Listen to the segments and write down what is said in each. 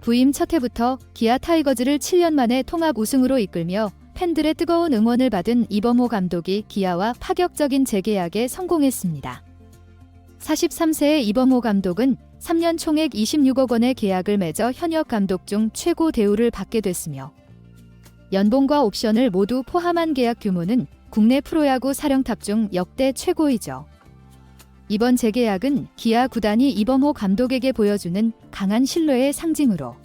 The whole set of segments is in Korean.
부임 첫 해부터 기아 타이거즈를 7년 만에 통합 우승으로 이끌며 팬들의 뜨거운 응원을 받은 이범호 감독이 기아와 파격적인 재계약에 성공했습니다. 43세의 이범호 감독은 3년 총액 26억 원의 계약을 맺어 현역 감독 중 최고 대우를 받게 됐으며 연봉과 옵션을 모두 포함한 계약 규모는 국내 프로야구 사령탑 중 역대 최고이죠. 이번 재계약은 기아 구단이 이범호 감독에게 보여주는 강한 신뢰의 상징으로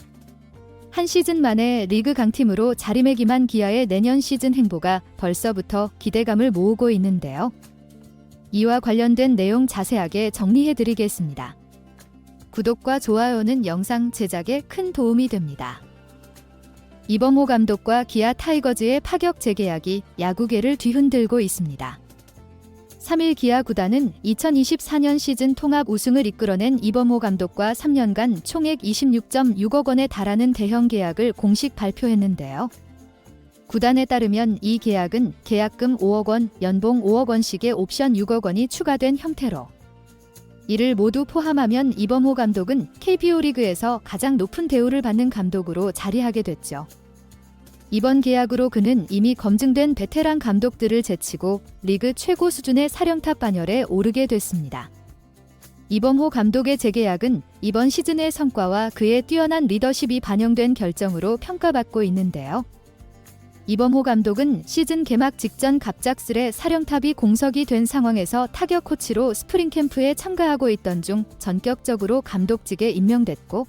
한 시즌 만에 리그 강팀으로 자리매김한 기아의 내년 시즌 행보가 벌써부터 기대감을 모으고 있는데요. 이와 관련된 내용 자세하게 정리해드리겠습니다. 구독과 좋아요는 영상 제작에 큰 도움이 됩니다. 이범호 감독과 기아 타이거즈의 파격 재계약이 야구계를 뒤흔들고 있습니다. 3일 기아 구단은 2024년 시즌 통합 우승을 이끌어낸 이범호 감독과 3년간 총액 26.6억 원에 달하는 대형 계약을 공식 발표했는데요. 구단에 따르면 이 계약은 계약금 5억 원, 연봉 5억 원씩의 옵션 6억 원이 추가된 형태로 이를 모두 포함하면 이범호 감독은 KBO 리그에서 가장 높은 대우를 받는 감독으로 자리하게 됐죠. 이번 계약으로 그는 이미 검증된 베테랑 감독들을 제치고 리그 최고 수준의 사령탑 반열에 오르게 됐습니다. 이범호 감독의 재계약은 이번 시즌의 성과와 그의 뛰어난 리더십이 반영된 결정으로 평가받고 있는데요. 이범호 감독은 시즌 개막 직전 갑작스레 사령탑이 공석이 된 상황에서 타격 코치로 스프링 캠프에 참가하고 있던 중 전격적으로 감독직에 임명됐고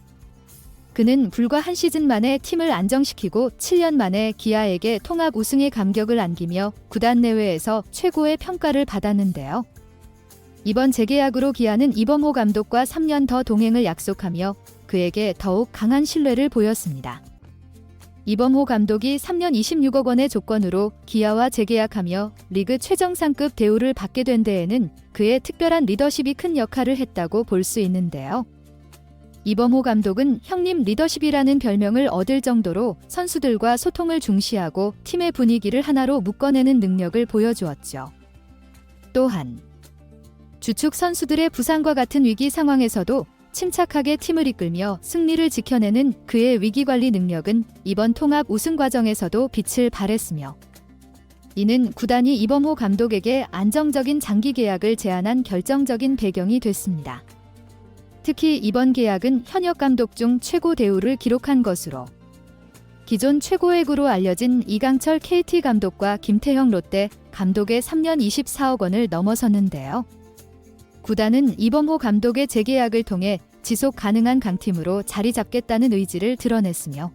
그는 불과 한 시즌 만에 팀을 안정시키고 7년 만에 기아에게 통합 우승의 감격을 안기며 구단 내외에서 최고의 평가를 받았는데요. 이번 재계약으로 기아는 이범호 감독과 3년 더 동행을 약속하며 그에게 더욱 강한 신뢰를 보였습니다. 이범호 감독이 3년 26억 원의 조건으로 기아와 재계약하며 리그 최정상급 대우를 받게 된 데에는 그의 특별한 리더십이 큰 역할을 했다고 볼 수 있는데요. 이범호 감독은 형님 리더십이라는 별명을 얻을 정도로 선수들과 소통을 중시하고 팀의 분위기를 하나로 묶어내는 능력을 보여주었죠. 또한 주축 선수들의 부상과 같은 위기 상황에서도 침착하게 팀을 이끌며 승리를 지켜내는 그의 위기관리 능력은 이번 통합 우승 과정에서도 빛을 발했으며 이는 구단이 이범호 감독에게 안정적인 장기 계약을 제안한 결정적인 배경이 됐습니다. 특히 이번 계약은 현역 감독 중 최고 대우를 기록한 것으로 기존 최고액으로 알려진 이강철 KT 감독과 김태형 롯데 감독의 3년 24억 원을 넘어섰는데요. 구단은 이범호 감독의 재계약을 통해 지속 가능한 강팀으로 자리 잡겠다는 의지를 드러냈으며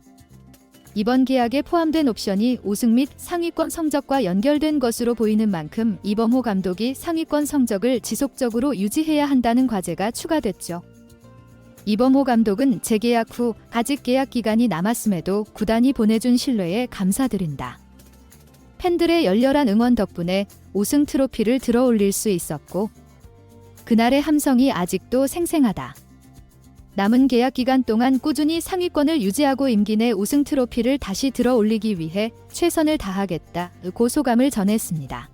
이번 계약에 포함된 옵션이 우승 및 상위권 성적과 연결된 것으로 보이는 만큼 이범호 감독이 상위권 성적을 지속적으로 유지해야 한다는 과제가 추가됐죠. 이범호 감독은 재계약 후 아직 계약 기간이 남았음에도 구단이 보내준 신뢰에 감사드린다. 팬들의 열렬한 응원 덕분에 우승 트로피를 들어올릴 수 있었고 그날의 함성이 아직도 생생하다. 남은 계약 기간 동안 꾸준히 상위권을 유지하고 임기 내 우승 트로피를 다시 들어올리기 위해 최선을 다하겠다. 고소감을 전했습니다.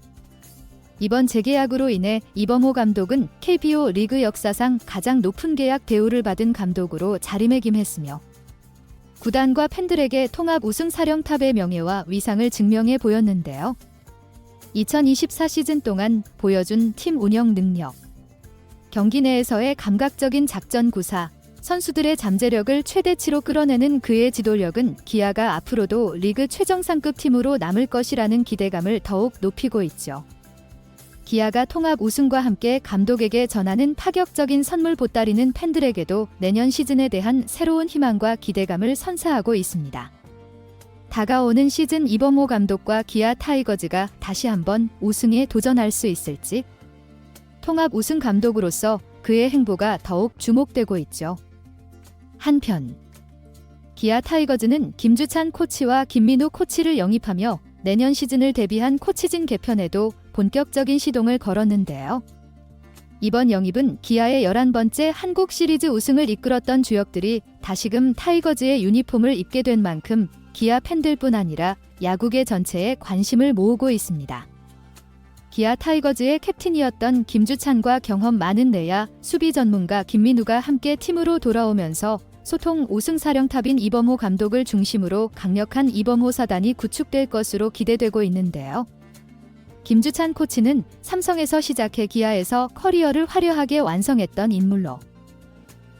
이번 재계약으로 인해 이범호 감독은 KBO 리그 역사상 가장 높은 계약 대우를 받은 감독으로 자리매김했으며 구단과 팬들에게 통합 우승 사령탑의 명예와 위상을 증명해 보였는데요. 2024 시즌 동안 보여준 팀 운영 능력, 경기 내에서의 감각적인 작전 구사, 선수들의 잠재력을 최대치로 끌어내는 그의 지도력은 기아가 앞으로도 리그 최정상급 팀으로 남을 것이라는 기대감을 더욱 높이고 있죠. 기아가 통합 우승과 함께 감독에게 전하는 파격적인 선물 보따리는 팬들에게도 내년 시즌에 대한 새로운 희망과 기대감을 선사하고 있습니다. 다가오는 시즌 이범호 감독과 기아 타이거즈가 다시 한번 우승에 도전할 수 있을지 통합 우승 감독으로서 그의 행보가 더욱 주목되고 있죠. 한편 기아 타이거즈는 김주찬 코치와 김민우 코치를 영입하며 내년 시즌을 대비한 코치진 개편에도 본격적인 시동을 걸었는데요. 이번 영입은 기아의 11번째 한국 시리즈 우승을 이끌었던 주역들이 다시금 타이거즈의 유니폼을 입게 된 만큼 기아 팬들뿐 아니라 야구계 전체에 관심을 모으고 있습니다. 기아 타이거즈의 캡틴이었던 김주찬과 경험 많은 내야 수비 전문가 김민우가 함께 팀으로 돌아오면서 소통 우승사령탑인 이범호 감독을 중심으로 강력한 이범호 사단이 구축될 것으로 기대되고 있는데요. 김주찬 코치는 삼성에서 시작해 기아에서 커리어를 화려하게 완성했던 인물로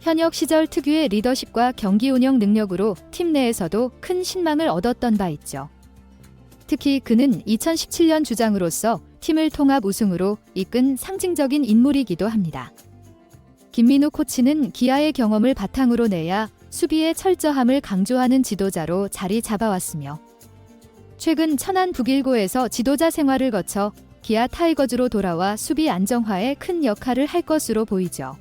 현역 시절 특유의 리더십과 경기 운영 능력으로 팀 내에서도 큰 신망을 얻었던 바 있죠. 특히 그는 2017년 주장으로서 팀을 통합 우승으로 이끈 상징적인 인물이기도 합니다. 김민우 코치는 기아의 경험을 바탕으로 내야 수비의 철저함을 강조하는 지도자로 자리 잡아왔으며 최근 천안 북일고에서 지도자 생활을 거쳐 기아 타이거즈로 돌아와 수비 안정화에 큰 역할을 할 것으로 보이죠.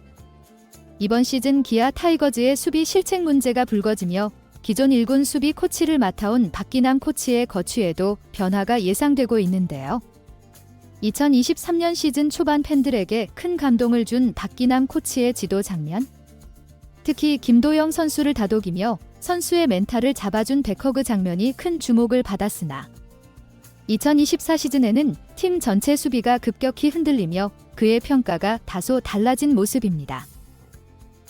이번 시즌 기아 타이거즈의 수비 실책 문제가 불거지며 기존 1군 수비 코치를 맡아온 박기남 코치의 거취에도 변화가 예상되고 있는데요. 2023년 시즌 초반 팬들에게 큰 감동을 준 박기남 코치의 지도 장면, 특히 김도영 선수를 다독이며 선수의 멘탈을 잡아준 백허그 장면이 큰 주목을 받았으나 2024 시즌에는 팀 전체 수비가 급격히 흔들리며 그의 평가가 다소 달라진 모습입니다.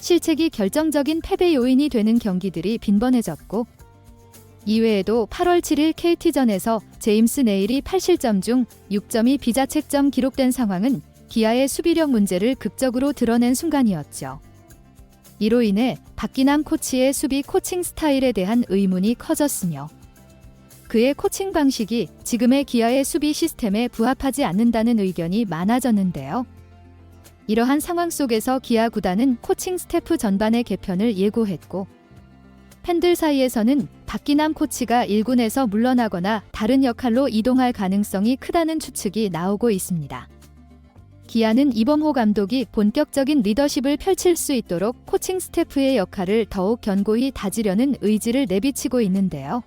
실책이 결정적인 패배 요인이 되는 경기들이 빈번해졌고 이외에도 8월 7일 KT전에서 제임스 네일이 8실점 중 6점이 비자책점 기록된 상황은 기아의 수비력 문제를 극적으로 드러낸 순간이었죠. 이로 인해 박기남 코치의 수비 코칭 스타일에 대한 의문이 커졌으며 그의 코칭 방식이 지금의 기아의 수비 시스템에 부합하지 않는다는 의견이 많아졌는데요. 이러한 상황 속에서 기아 구단은 코칭 스태프 전반의 개편을 예고했고 팬들 사이에서는 박기남 코치가 1군에서 물러나거나 다른 역할로 이동할 가능성이 크다는 추측이 나오고 있습니다. 기아는 이범호 감독이 본격적인 리더십을 펼칠 수 있도록 코칭 스태프의 역할을 더욱 견고히 다지려는 의지를 내비치고 있는데요.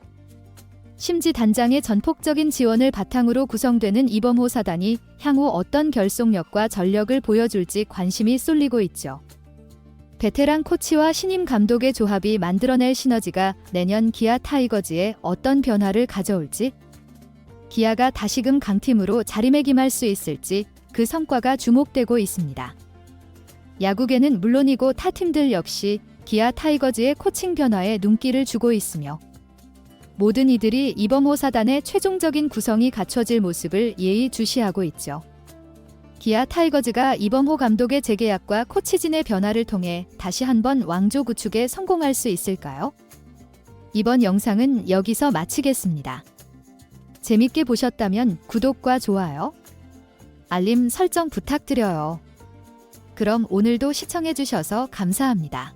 심지 단장의 전폭적인 지원을 바탕으로 구성되는 이범호 사단이 향후 어떤 결속력과 전력을 보여줄지 관심이 쏠리고 있죠. 베테랑 코치와 신임 감독의 조합이 만들어낼 시너지가 내년 기아 타이거즈에 어떤 변화를 가져올지, 기아가 다시금 강팀으로 자리매김할 수 있을지 그 성과가 주목되고 있습니다. 야구계는 물론이고 타 팀들 역시 기아 타이거즈의 코칭 변화에 눈길을 주고 있으며 모든 이들이 이범호 사단의 최종적인 구성이 갖춰질 모습을 예의주시하고 있죠. 기아 타이거즈가 이범호 감독의 재계약과 코치진의 변화를 통해 다시 한번 왕조 구축에 성공할 수 있을까요? 이번 영상은 여기서 마치겠습니다. 재밌게 보셨다면 구독과 좋아요, 알림 설정 부탁드려요. 그럼 오늘도 시청해주셔서 감사합니다.